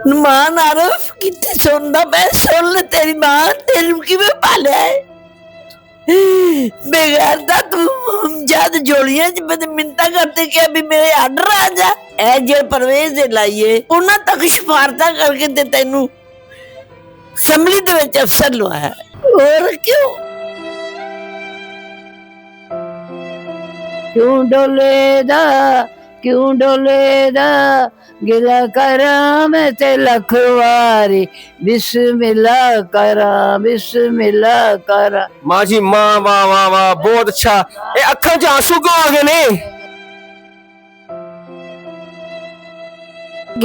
नुमान आरफ कितने सुनना मैं सुन ले तेरी माँ तेरी की में पाले बेगार था तू जद जोड़ियां च मैं मिन्नतां करते कि अभी मेरे आर्डर आ जा ए जे परवेज दे लाइए उन्हां तक सिफारता करके ते तैनू असैम्बली दे विच अफसर लवाया और क्यों डोलेदा गिला करा मैं ते लखवारी बिस्मिल्लाह करा। माँ जी माँ वाह वाह वाह बहुत अच्छा। अखा च आंसू क्यों आ गए ने?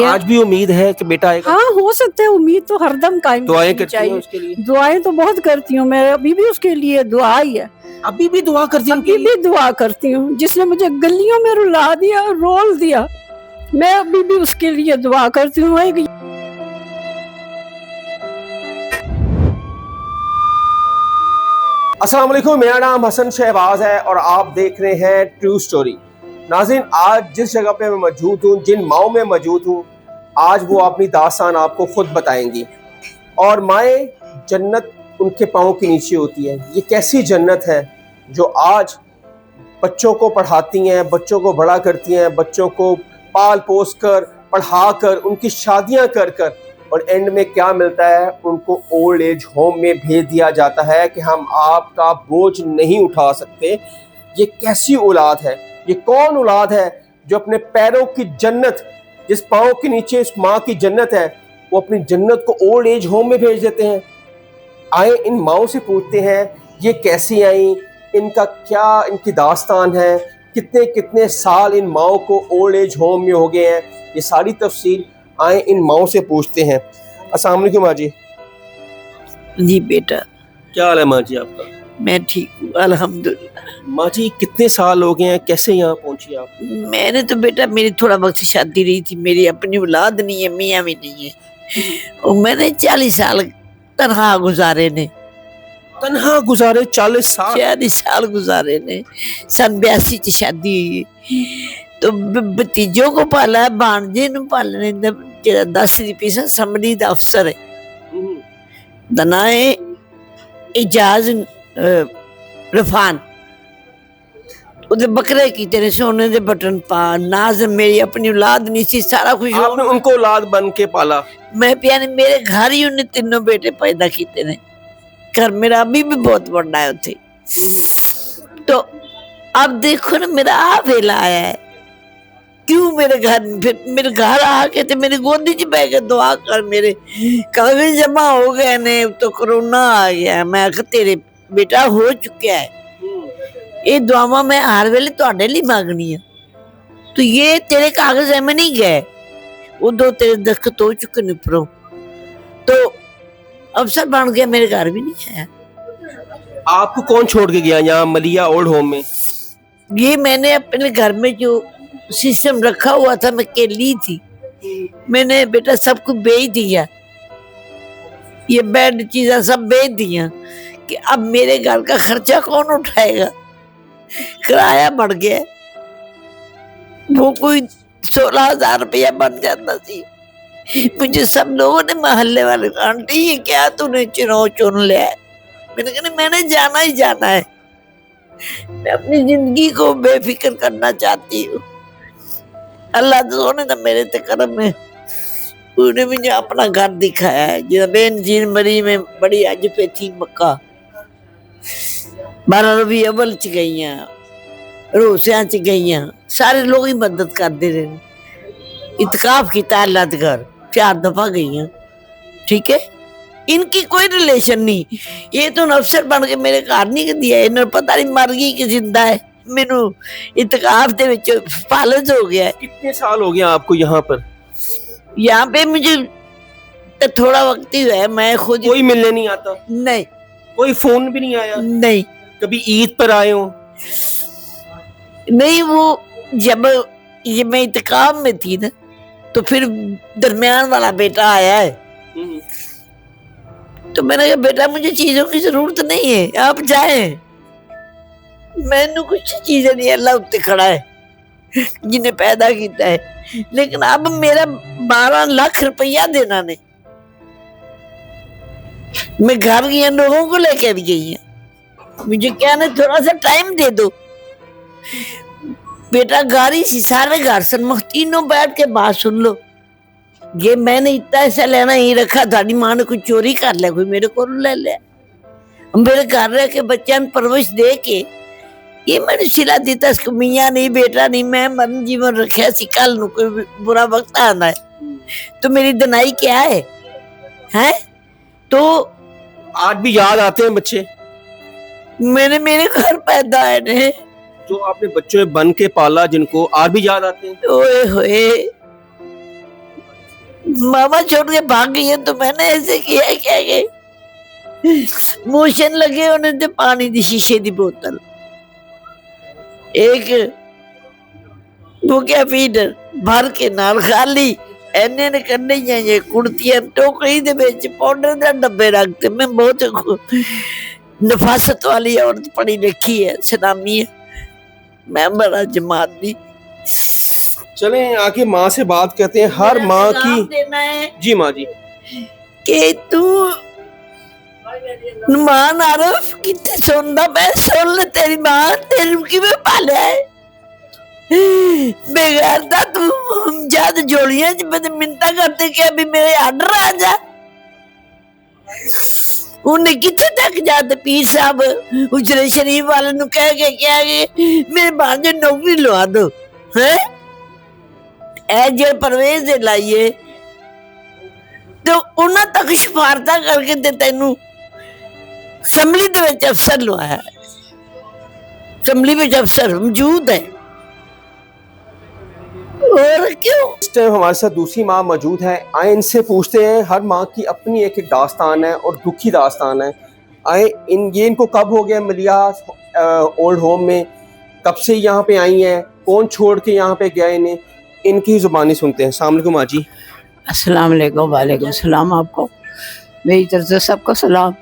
आज भी उम्मीद है कि बेटा आएगा? हाँ हो सकता है, उम्मीद तो हरदम कायम दुआएं करती हैं उसके लिए? दुआएं तो बहुत करती हूँ मैं, अभी भी उसके लिए दुआ ही है। अभी भी दुआ करती हूँ? अभी भी दुआ करती हूँ। जिसने मुझे गलियों में रुला दिया, रोल दिया, मैं अभी भी उसके लिए दुआ करती हूँ। अस्सलाम वालेकुम, मेरा नाम हसन शहबाज है और आप देख रहे हैं ट्रू स्टोरी। नाज़रीन, आज जिस जगह पे मैं मौजूद हूँ, जिन माओं में मौजूद हूँ, आज वो अपनी दास्तान आपको खुद बताएंगी। और माएँ जन्नत उनके पाँव के नीचे होती है। ये कैसी जन्नत है जो आज बच्चों को पढ़ाती हैं, बच्चों को बड़ा करती हैं, बच्चों को पाल पोस कर, पढ़ा कर, उनकी शादियाँ कर कर, और एंड में क्या मिलता है? उनको ओल्ड एज होम में भेज दिया जाता है कि हम आपका बोझ नहीं उठा सकते। ये कैसी औलाद है? ये कौन औलाद है जो अपने पैरों की जन्नत, जिस पाँव के नीचे इस माँ की जन्नत है, वो अपनी जन्नत को ओल्ड एज होम में भेज देते हैं? आए इन माओं से पूछते हैं ये कैसी आई, इनका क्या इनकी दास्तान है, कितने कितने साल इन माओं को ओल्ड एज होम में हो गए हैं। ये सारी तफसील आए इन माओं से पूछते हैं। अस्सलाम वालेकुम माँ जी। जी बेटा, क्या हाल है माँ जी आपका? मैं ठीक हूँ अल्हम्दुलिल्लाह। माँ जी कितने साल हो गए हैं, कैसे यहाँ पहुँची आप? मैंने तो बेटा, मेरी थोड़ा वक्त शादी रही थी, मेरी अपनी औलाद नहीं है, मियाँ भी नहीं है, और मैंने 40 साल तनहा गुजारे ने। तन्हा गुजारे 40 साल? 40 साल गुजारे ने। सन 82 च शादी हुई, तो भतीजों को पाला, भांजे नूं पालने दा जेड़ा 10 दी पीसा समरी दा अफसर है, दा नां है इजाज रफान। उधर बकरे की तेरे सोने दे बटन पा। नाज मेरी अपनी औलाद नहीं सी, सारा कुछ आपने उनको औलाद बन के पाला? मैं प्यारे मेरे घर ही उन्हें तीनों बेटे पैदा किए ने। घर मेरा अभी भी बहुत बड़ा है उथे। तो अब देखो ना, मेरा आ वेला आया है, क्यों मेरे घर, फिर मेरे घर आके ते मेरी गोदी च बैठ के दुआ कर, मेरे कागज जमा हो गए ने, तो कोरोना आ गया। मैं कहा तेरे बेटा हो चुका है, ये दुआवा मैं हर वेले तुहाडे लिए मांगनी है, तो ये तेरे कागज एवं नहीं गए, उदो तेरे दस्तखत हो चुके ने उपरों, तो अफसर बन गया, मेरे घर भी नहीं आया। आपको कौन छोड़ के गया यहाँ मलिया ओल्ड होम में? ये मैंने अपने घर में जो सिस्टम रखा हुआ था, मैं केली थी, मैंने बेटा सब कुछ बेच दिया, ये बेड चीजें सब बेच दिया कि अब मेरे घर का खर्चा कौन उठाएगा। किराया बढ़ गया, वो कोई 16,000 रुपया बन जाता थी। मुझे सब लोगों ने, मोहल्ले वाले, आंटी ये क्या तूने चुनाव चुन लिया है? मैंने कहा मैंने जाना ही जाना है, मैं अपनी जिंदगी को बेफिक्र करना चाहती हूँ। अल्लाह ने तो मेरे ते करम है, उन्हें मुझे अपना घर दिखाया है। बेन जीन मरी में बड़ी अज पे थी मक्का, 12 रबी अव्वल च गई, रोसिया च गई, सारे लोग ही मदद करते रहे। इतकाफ किया अल्लाह के घर, 4 दफा गई। ठीक है, इनकी कोई रिलेशन नहीं, ये तो अफसर बन के मेरे घर नहीं दिया, इन्हें पता नहीं मर गई कि जिंदा है। मैनू इतकाफ दे विच पालज हो गया है। कितने साल हो गया आपको यहाँ पर? यहाँ पे मुझे तो थोड़ा वक्त ही हुआ है, मैं खुद। कोई मिलने नहीं आता? नहीं। कोई फोन भी नहीं आया? नहीं। कभी ईद पर आए हो? नहीं, वो जब ये मैं इतकाफ में थी ना, तो फिर दरमियान वाला बेटा आया है, तो मैंने कहा बेटा मुझे चीजों की जरूरत नहीं है, आप जाएं, मैंने कुछ चीजें नहीं, अल्लाह उत्ते खड़ा है। जिन्हें पैदा किया है। लेकिन अब मेरा 12 लाख रुपया देना ने, मैं घर गई लोगों को लेके भी गई है, मुझे क्या ना थोड़ा सा टाइम दे दो। बेटा गाड़ी सी सारे घर सन्मुख तीनों बैठ के बात सुन लो, ये मैंने इतना ऐसा लेना ही रखा, थाड़ी मां ने कोई चोरी कर लिया, कोई मेरे को ले लिया, मेरे घर रह के बच्चा परवरिश दे के ये मैंने सिला दिता, मियाँ नहीं बेटा नहीं, मैं मन जीवन रखा सी, कल नू कोई बुरा वक्त आना है तो मेरी दनाई क्या है, हैं? तो आज भी याद आते हैं बच्चे? मैंने मेरे घर पैदा है ने, जो आपने बच्चों में बन के पाला, जिनको आज भी याद आते हैं? ओए होए, मामा छोड़ के भाग गई है तो मैंने ऐसे किया क्या गए, मोशन लगे उन्हें तो पानी दी शीशे दी बोतल, एक वो क्या फीडर भर के नाल खाली, एने ने करने ये कुर्तियां टोकरी दे विच पाउडर दे डब्बे रखते। मैं बहुत नफासत वाली औरत पढ़ी लिखी है, सलामी है, मैं बड़ा जमात दी। चलें आके माँ से बात करते हैं। हर माँ की देना है जी माँ जी कि तू नुमान आरफ कितने सुनदा, मैं सुन ले, तेरी माँ तेरी की में पाले है बेगारदा, तू जद जोड़ियां च मिन्नता करते कि अभी मेरे आर्डर आ जा, उन्हें कितने तक जाते पीर साहब उजरे शरीफ वाले नु कह के क्या मेरे बाहर जो नौकरी लवा दो है, ए जे परवेज दे लाइए तो उन्हां तक सिफारता करके ते तैनू असम्बली दे विच अफसर लवाया, असम्बली विच अफसर मौजूद है। और क्यों इस टाइम हमारे साथ दूसरी माँ मौजूद है, आए इनसे पूछते हैं। हर माँ की अपनी एक दास्तान है और दुखी दास्तान है। आए इनको कब हो गया मिलिया ओल्ड होम में, कब से यहाँ पे आई हैं, कौन छोड़ के यहाँ पे गया इन्हें, इनकी जुबानी सुनते हैं। अस्सलाम वालेकुम माँ जी। अस्सलाम वालेकुम। वालेकुम सलाम, आपको मेरी तरफ से सबको सलाम।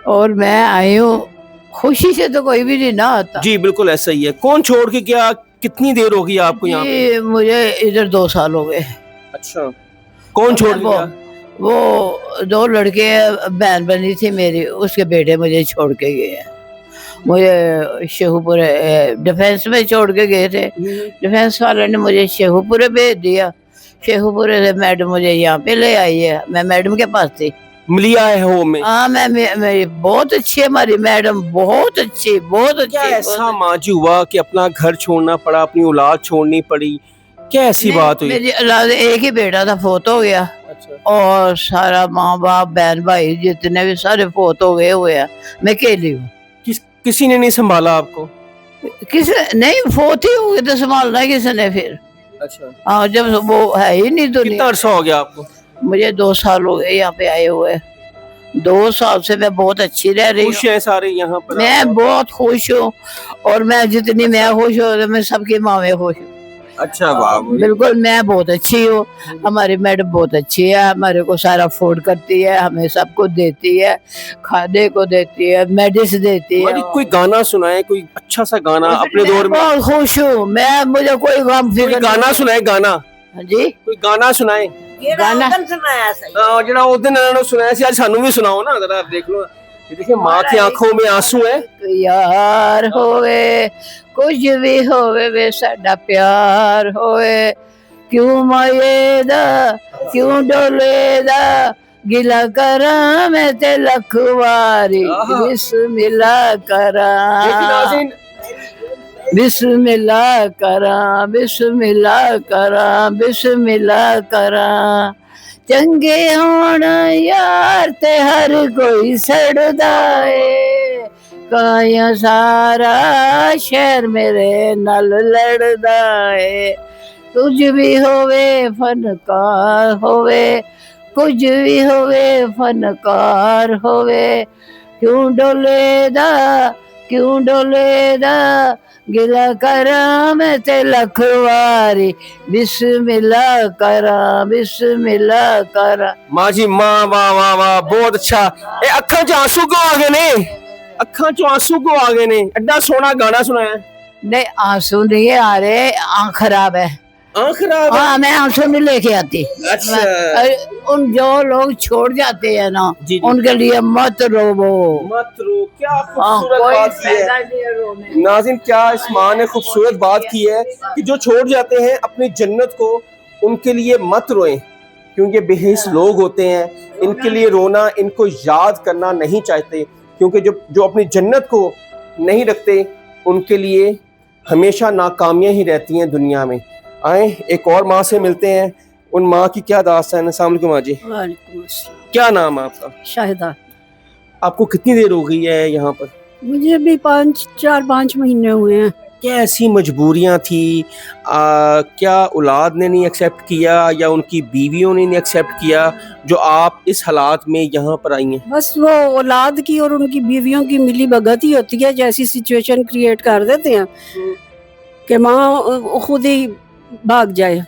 और मैं आई हूँ, खुशी से तो कोई भी नहीं ना आता जी बिल्कुल ऐसा ही है। कौन छोड़ के गया, कितनी देर हो गई आपको यहाँ पे? मुझे इधर 2 साल हो गए। अच्छा, कौन छोड़ के गया? वो 2 लड़के बहन बनी थी मेरी, उसके बेटे मुझे छोड़ के गए। मुझे शेखुपुरे डिफेंस में छोड़ के गए थे, डिफेंस वाले ने मुझे शेखुपुरे भेज दिया, शेखुपुरे से मैडम मुझे यहाँ पे ले आई है, मैं मैडम के पास थी। मिलिया है होम में? हाँ, मेरी बहुत अच्छी, हमारी मैडम बहुत अच्छी, बहुत अच्छी। क्या ऐसा माँ जी हुआ कि अपना घर छोड़ना पड़ा, अपनी औलाद छोड़नी पड़ी, क्या ऐसी बात हुई? मेरी औलाद एक ही बेटा था, फोत हो गया। अच्छा। और सारा माँ बाप बहन भाई जितने भी सारे फोत हो गए हुए हैं, मैं अकेली हूँ। किसी ने नहीं संभाला आपको? किसी नहीं, फोत ही हो गए तो संभालना किसने फिर? अच्छा। हाँ, जब वो है ही नहीं तो। कितना अरसा हो गया आपको? मुझे 2 साल हो गए यहाँ पे आए हुए। 2 साल से मैं बहुत अच्छी रह रही हूँ। खुश है सारे यहाँ पर? मैं बहुत खुश हूँ, और मैं जितनी मैं खुश हूँ मैं सबकी माँ में खुश हूँ। अच्छा वाह, बिल्कुल मैं बहुत अच्छी हूँ। हमारी मैडम बहुत अच्छी है, हमारे को सारा अफोर्ड करती है, हमें सब कुछ देती है, खाने को देती है, मेडिसिन देती है। कोई गाना सुनाए, कोई अच्छा सा गाना अपने दौर में। बहुत खुश हूँ मैं, मुझे कोई गम फिक्र। गाना सुनाए, गाना जी, कोई गाना सुनाए। गाना सुनाया सही, ਜਿਹੜਾ ਉਸ ਦਿਨ ਇਹਨਾਂ ਨੂੰ ਸੁਣਾਇਆ ਸੀ, ਅੱਜ ਸਾਨੂੰ ਵੀ ਸੁਣਾਓ ਨਾ जरा। देख लो, ये देखिए माँ की आंखों में आंसू है। यार होवे कुछ भी होवे वे साडा प्यार होवे, क्यों माये दा क्यों डोले दा गिला करा मैं ते लखवारी, बिस्मिल्ला करा बिस्मिल्ला करा बिस्मिल्ला करा बिस्मिल्ला करा, चंगे होना यार ते हर कोई सड़दा है, काया सारा शहर मेरे नल लड़दा है, कुछ भी होवे फनकार होवे, कुछ भी होवे फनकार होवे, क्यों डोले दा गिला करा मैं ते लखवारी, बिस्मिल्ला करा बिस्मिल्ला करा। माँ जी माँ, वाह वाह वाह, बहुत अच्छा। ए अखां च आंसू क्यों आ गए ने? अखां च आंसू क्यों आ गए ने? एड्डा सोहना गाना सुनाया। नहीं आंसू नहीं आ रहे, आँख खराब है। आँख खराब है? हाँ, मैं आंसू नहीं लेके आती। अच्छा। उन जो लोग छोड़ जाते हैं ना, जी, जी। उनके लिए मत रोवो। मत रो, क्या हाँ, खूबसूरत कोई बात की है। फायदा नहीं है रोने। नाज़रीन, क्या इस माँ ने खूबसूरत बात की है कि जो छोड़ जाते हैं अपनी जन्नत को, उनके लिए मत रोएं, क्योंकि बेहिस लोग होते हैं, इनके लिए रोना, इनको याद करना नहीं चाहते, क्योंकि जो अपनी जन्नत को नहीं रखते उनके लिए हमेशा नाकामियां ही रहती हैं दुनिया में। आए एक और माँ से मिलते हैं, उन माँ की क्या दास्तान है। अस्सलाम वालेकुम माँ जी। वालेकुम अस्सलाम। क्या नाम है आपका? शाहिदा। आपको कितनी देर हो गई है यहाँ पर? मुझे भी 5 महीने हुए हैं। क्या ऐसी मजबूरियाँ थी, क्या औलाद ने नहीं एक्सेप्ट किया या उनकी बीवियों ने नहीं एक्सेप्ट किया जो आप इस हालात में यहाँ पर आई हैं? बस वो औलाद की और उनकी बीवियों की मिली भगत ही होती है, जैसी सिचुएशन क्रिएट कर देते हैं कि माँ खुद ही भाग जाए।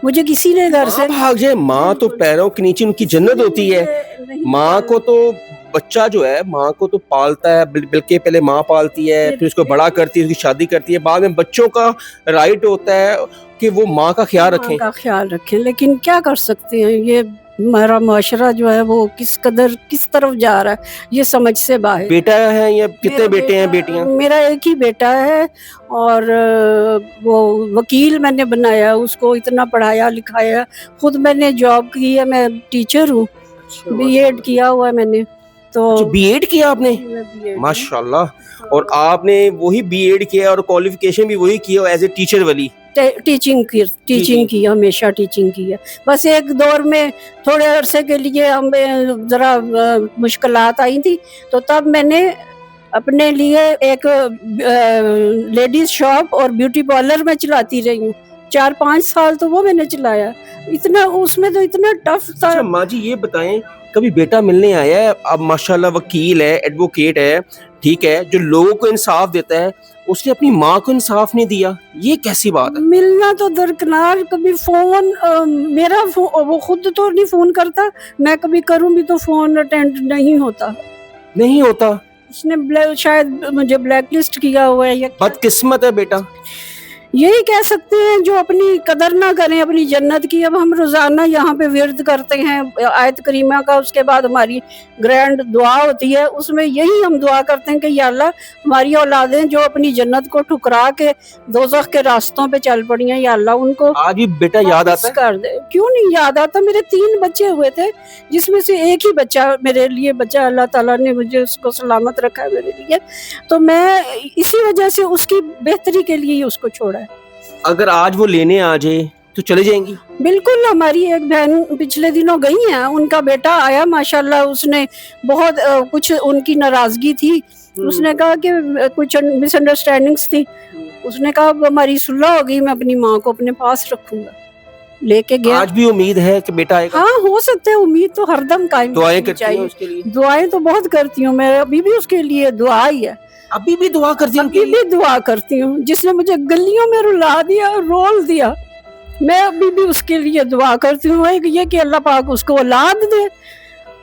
मुझे किसी ने घर से भाग जाए, माँ तो पैरों के नीचे उनकी जन्नत होती है। माँ को तो बच्चा जो है माँ को तो पालता है, बल्कि पहले माँ पालती है, फिर उसको बड़ा करती है, उसकी शादी करती है, बाद में बच्चों का राइट होता है कि वो माँ का ख्याल रखें। का ख्याल रखें, लेकिन क्या कर सकते हैं, ये हमारा माशरा जो है वो किस तरफ जा रहा है, ये समझ से बाहर। बेटा है या कितने बेटे हैं बेटियां? मेरा एक ही बेटा है, और वो वकील मैंने बनाया, उसको इतना पढ़ाया लिखाया, खुद मैंने जॉब की है, मैं टीचर हूँ, बीएड किया हुआ है मैंने। तो बीएड किया आपने? माशाल्लाह। और आपने वही बीएड किया और क्वालिफिकेशन भी वही किया एज ए टीचर वाली? टीचिंग की, हमेशा टीचिंग की है। बस एक दौर में थोड़े अरसे के लिए हमें ज़रा मुश्किलात आई थी, तो तब मैंने अपने लिए एक लेडीज़ शॉप और ब्यूटी पार्लर में चलाती रही हूँ। 4-5 साल तो वो मैंने चलाया। इतना उसमें तो इतना टफ था। अच्छा माँ जी, ये बताएं, कभी बेटा मिलने आया है? अब माशाल्लाह वकील है, एडवोकेट है, ठीक है, जो लोगों को इंसाफ देता है, उसने अपनी माँ को इंसाफ नहीं दिया, ये कैसी बात है? मिलना तो दरकिनार, कभी फोन वो खुद तो नहीं फोन करता, मैं कभी करूँ भी तो फोन अटेंड नहीं होता। उसने शायद मुझे ब्लैक लिस्ट किया हुआ है। बदकिस्मत है बेटा। यही कह सकते हैं, जो अपनी कदर ना करें अपनी जन्नत की। अब हम रोजाना यहाँ पे विर्द करते हैं आयत करीमा का, उसके बाद हमारी ग्रैंड दुआ होती है, उसमें यही हम दुआ करते हैं कि या अल्लाह हमारी औलादें जो अपनी जन्नत को ठुकरा के दोज़ख के रास्तों पे चल पड़ी हैं, या अल्लाह उनको आज भी बेटा याद आता है? कर दे। क्यों नहीं याद आता? मेरे 3 बच्चे हुए थे, जिसमें से एक ही बच्चा मेरे लिए बच्चा अल्लाह ताला ने मुझे उसको सलामत रखा है मेरे लिए, तो मैं इसी वजह से उसकी बेहतरी के लिए ही उसको छोड़ा है। अगर आज वो लेने आ जाए तो चले जाएंगी? बिल्कुल। हमारी एक बहन पिछले दिनों गई है, उनका बेटा आया माशाल्लाह, उसने बहुत कुछ उनकी नाराजगी थी, उसने कहा कि कुछ मिसअंडरस्टैंडिंग्स थी, उसने कहा हमारी सुलह हो गई, मैं अपनी माँ को अपने पास रखूंगा। लेके गया। आज भी उम्मीद है कि बेटा आएगा? हाँ, हो सकता है, उम्मीद तो हरदम कायम दुआएं करती हैं उसके लिए? दुआएं तो बहुत करती हूँ मैं, अभी भी उसके लिए दुआ ही है। अभी भी दुआ करती हूँ? अभी भी दुआ करती हूँ। जिसने मुझे गलियों में रुला दिया, रोल दिया, मैं अभी भी उसके लिए दुआ करती हूँ। एक ये कि अल्लाह पाक उसको औलाद दे,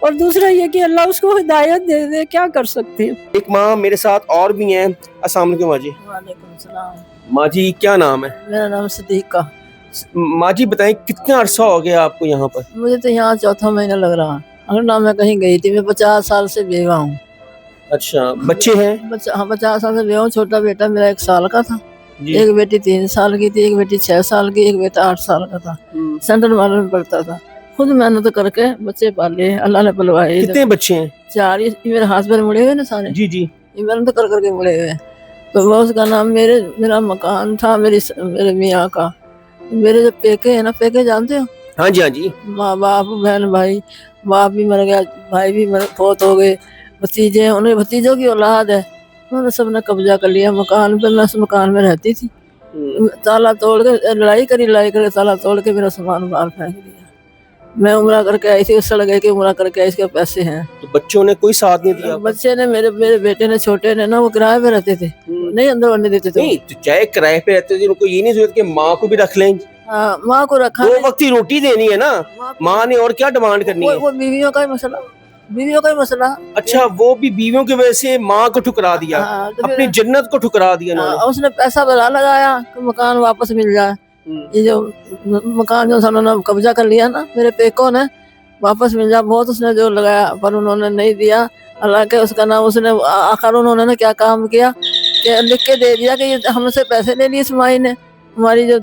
और दूसरा ये कि अल्लाह उसको हिदायत दे दे। क्या कर सकते हैं। एक माँ मेरे साथ और भी हैं। अस्सलाम वालेकुम माँ जी। वालेकुम सलाम। माँ जी क्या नाम है? मेरा नाम सदीका। माँ जी बताएं, कितना अरसा हो गया आपको यहाँ पर? मुझे तो यहाँ 4था महीना लग रहा है। अगर ना मैं कहीं गई थी, मैं 50 साल से बेवा हूँ। अच्छा, बच्चे हैं? हाँ, 50 साल से बेवा हूँ। छोटा बेटा मेरा 1 साल का था, एक बेटी 3 साल की थी, एक बेटी 6 साल की, एक बेटा 8 साल का था। सेंट्रल मार्केट में पढ़ता था। खुद मेहनत करके बच्चे पाले, अल्लाह ने पलवाए। कितने बच्चे हैं? 4। ये मेरे हाथ पर मुड़े हुए ना सारे। जी जी। ये मेहनत कर करके मुड़े हुए। तो वो उसका नाम मेरा मकान था मेरे मियाँ का। मेरे जो पेके है ना, पेके जानते हो? हाँ जी हाँ जी। माँ बाप बहन भाई, बाप भी मर गया, भाई भी फौत हो गए, भतीजे, उन्हें भतीजों की औलाद है, उन्होंने सबने कब्जा कर लिया मकान पे। मैं उस मकान में रहती थी। ताला तोड़ के लड़ाई करी, ताला तोड़ के मेरा सामान बाहर फेंक दिया। मैं उम्रा करके आई थी, सड़ गए कि उम्रा करके आई, इसके पैसे हैं। तो बच्चों ने कोई साथ नहीं दिया? बच्चे ने, मेरे बेटे ने, छोटे ने ना, वो किराए पे रहते थे, नहीं अंदर बनने देते थे। नहीं, तो चाहे किराए पे रहते थे, उनको ये नहीं जरूरत कि माँ को भी रख लें? हाँ, माँ को रखा। 2 वक्त की रोटी देनी है ना, माँ ने और क्या डिमांड करनी है? वो बीवियों का ही मसला, बीवियों का ही मसला। अच्छा, वो भी बीवियों की वजह से माँ को ठुकरा दिया, हाँ, तो अपनी जन्नत को ठुकरा दिया उन्होंने। उसने पैसा बड़ा लगाया कि मकान वापस मिल जाए। ये जो मकान जो उन्होंने कब्जा कर लिया ना मेरे पेकों ने, वापस मिल जाए, बहुत उसने जो लगाया पर उन्होंने नहीं दिया। हालांकि उसका नाम उसने आखिर उन्होंने क्या काम किया कि लिख के दे दिया कि ये हमसे पैसे ले लिए इस माई ने, हमारी जो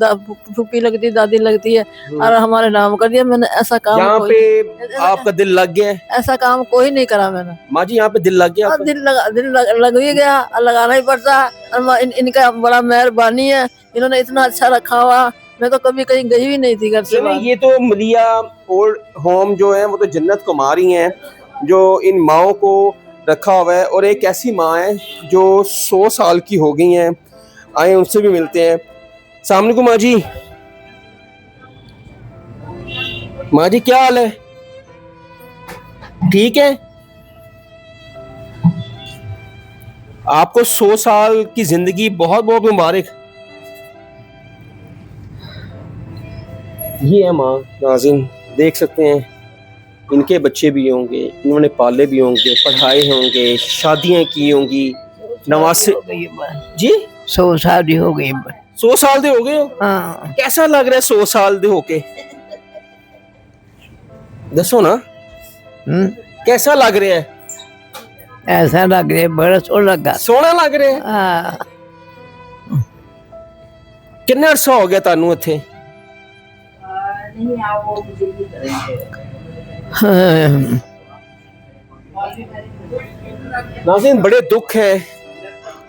फूफी लगती है, दादी लगती है, और हमारे नाम कर दिया। मैंने ऐसा काम यहाँ पे आपका दिल लग गया है? ऐसा काम कोई नहीं करा मैंने। माँ जी यहाँ पे दिल लग गया? दिल लग ही गया, लगाना ही पड़ता है। इनका बड़ा मेहरबानी है, इन्होंने इतना अच्छा रखा हुआ। मैं तो कभी कहीं गई भी नहीं थी घर से। ये तो मलिया ओल्ड होम जो है वो तो जन्नत कुमारी हैं जो इन माओं को रखा हुआ है, और एक ऐसी माँ है जो 100 साल की हो गई हैं। आए उनसे भी मिलते हैं। अस्सलाम वालेकुम माँ जी। माँ जी क्या हाल है? ठीक है? आपको 100 साल की जिंदगी बहुत बहुत मुबारक। ये है माँ नाज़रीन, देख सकते हैं इनके बच्चे भी होंगे, इन्होंने पाले भी होंगे, पढ़ाए होंगे, शादियां की होंगी, नवासे जी 100 शादी हो गई। 100 साल दे हो गए हो? हाँ। कैसा लग रहा है 100 साल दे होके? दसो ना कैसा लग रहा है? ऐसा लग रहा है बड़ा सोहना लग रहा है। हाँ। कितना अरसा हो गया तानू इत्थे? नाज़रीन बड़े दुख है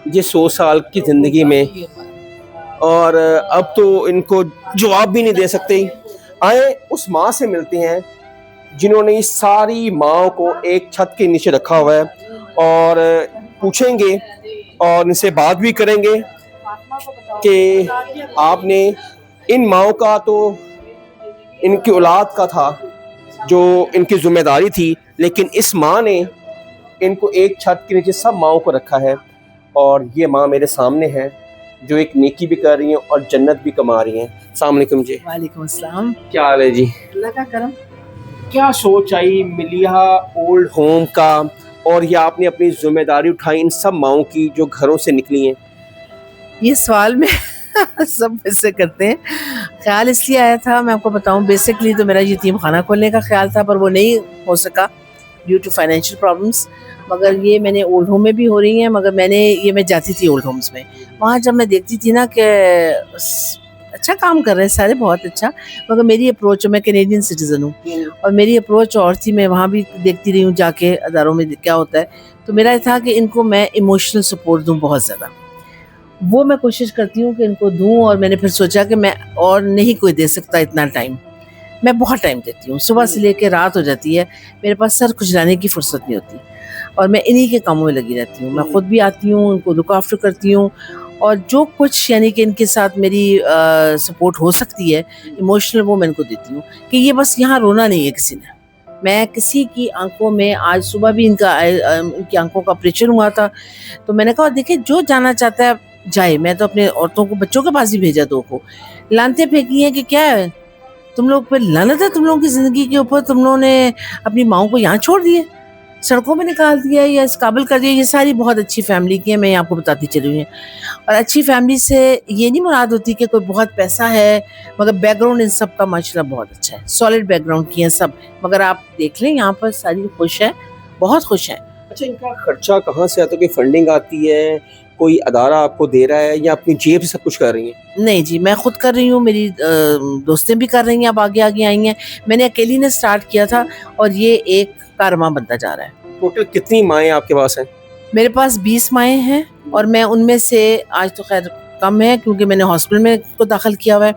ये 100 साल की जिंदगी में, और अब तो इनको जवाब भी नहीं दे सकते। आए उस माँ से मिलते हैं जिन्होंने इस सारी माँ को एक छत के नीचे रखा हुआ है, और पूछेंगे और इनसे बात भी करेंगे कि आपने इन माँ का तो इनकी औलाद का था जो इनकी जिम्मेदारी थी, लेकिन इस माँ ने इनको एक छत के नीचे सब माँओं को रखा है। और ये माँ मेरे सामने है जो एक नेकी भी कर रही हैं और जन्नत भी कमा रही हैं। अस्सलाम वालेकुम जी। वालेकुम अस्सलाम। क्या हाल है जी? अल्लाह का करम। क्या सोच आई मिलिया ओल्ड होम का, और ये आपने अपनी जिम्मेदारी उठाई इन सब माँओं की जो घरों से निकली हैं? ये सवाल में सब ऐसे करते हैं। ख्याल इसलिए आया था, मैं आपको बताऊं, बेसिकली तो मेरा यतीम खाना खोलने का ख्याल था पर वो नहीं हो सका ड्यू टू फाइनेंशियल प्रॉब्लम्स। मगर ये मैंने ओल्ड होम में भी हो रही हैं, मगर मैं जाती थी ओल्ड होम्स में। वहाँ जब मैं देखती थी ना कि अच्छा काम कर रहे हैं सारे, बहुत अच्छा, मगर मेरी अप्रोच, मैं कैनेडियन सिटीज़न हूँ और मेरी अप्रोच और थी। मैं वहाँ भी देखती रही हूँ जाके अदारों में क्या होता है, तो मेरा था कि इनको मैं इमोशनल सपोर्ट दूँ बहुत ज़्यादा। वो मैं कोशिश करती हूँ कि इनको दूँ, और मैंने फिर सोचा कि मैं और नहीं कोई दे सकता इतना टाइम। मैं बहुत टाइम देती हूँ, सुबह से लेकर रात हो जाती है, मेरे पास सर खुजलाने की फुर्सत नहीं होती, और मैं इन्हीं के कामों में लगी रहती हूँ। मैं खुद भी आती हूँ, उनको लुक आफ्टर करती हूँ, और जो कुछ यानी कि इनके साथ मेरी सपोर्ट हो सकती है इमोशनल, वो मैं इनको देती हूँ कि ये बस यहाँ रोना नहीं है किसी ने। मैं किसी की आंखों में, आज सुबह भी इनकी आंखों का ऑपरेशन हुआ था, तो मैंने कहा देखिए जो जाना चाहता है जाए। मैं तो अपने औरतों को, बच्चों के पास ही भेजा, दो को लानते फेंकी हैं कि क्या है तुम लोग पे लानत है, तुम लोगों की ज़िंदगी के ऊपर, तुम लोगों ने अपनी माओं को यहाँ छोड़ दिए, सड़कों में निकाल दिया या इस काबिल कर दिया। ये सारी बहुत अच्छी फैमिली की है, मैं आपको बताती चली हुई हूँ। और अच्छी फैमिली से ये नहीं मुराद होती कि कोई बहुत पैसा है, मगर बैकग्राउंड इन सब का माशाल्लाह बहुत अच्छा है, सॉलिड बैकग्राउंड की है सब। मगर आप देख लें यहाँ पर सारी खुश है, बहुत खुश है। अच्छा, इनका खर्चा कहाँ से आता है? कोई फंडिंग आती है, कोई अदारा आपको दे रहा है, या अपनी जेब से सब कुछ कर रही हैं? नहीं जी, मैं खुद कर रही हूँ, मेरी दोस्तें भी कर रही हैं, अब आगे आगे आई हैं। मैंने अकेली ने स्टार्ट किया था और ये एक कारवां बनता जा रहा है। टोटल कितनी माएँ आपके पास हैं? मेरे पास 20 माएँ हैं, और मैं उनमें से आज तो खैर कम है क्योंकि मैंने हॉस्पिटल में को दाखिल किया हुआ है,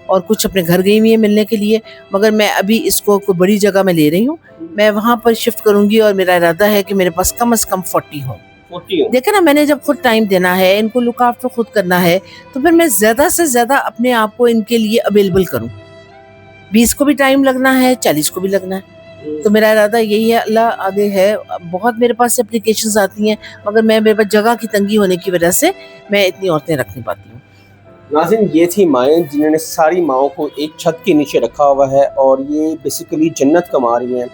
और कुछ अपने घर गई हुई है मिलने के लिए। मगर मैं अभी इसको कोई बड़ी जगह में ले रही हूँ, मैं वहाँ पर शिफ्ट करूँगी, और मेरा इरादा है कि मेरे पास कम से कम 40 हो। देखे ना, मैंने जब खुद टाइम देना है, इनको लुक आफ्टर खुद करना है, तो फिर मैं ज़्यादा से ज़्यादा अपने आप को इनके लिए अवेलेबल करूँ। 20 को भी टाइम लगना है, 40 को भी लगना है, तो मेरा इरादा यही है। अल्लाह आगे है। बहुत मेरे पास एप्लीकेशंस आती हैं, मगर मेरे पास जगह की तंगी होने की वजह से मैं इतनी औरतें रख नहीं पाती हूँ। नाज़रीन, ये थी माएँ जिन्होंने सारी माओं को एक छत के नीचे रखा हुआ है, और ये बेसिकली जन्नत कमा रही हैं।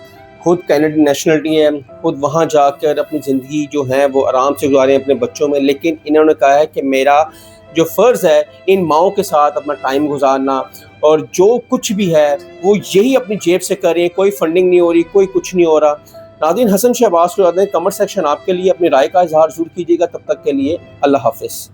خود کینیڈین نیشنلٹی ہے, خود وہاں جا کر اپنی زندگی جو ہے وہ آرام سے گزارے اپنے بچوں میں, لیکن انہوں نے کہا ہے کہ میرا جو فرض ہے ان ماؤں کے ساتھ اپنا ٹائم گزارنا, اور جو کچھ بھی ہے وہ یہی اپنی جیب سے کریں, کوئی فنڈنگ نہیں ہو رہی, کوئی کچھ نہیں ہو رہا. ناظرین, حسن شہباز کو یاد ہے, کمنٹ سیکشن آپ کے لیے, اپنی رائے کا اظہار ضرور کیجیے گا. تب تک کے لیے اللہ حافظ.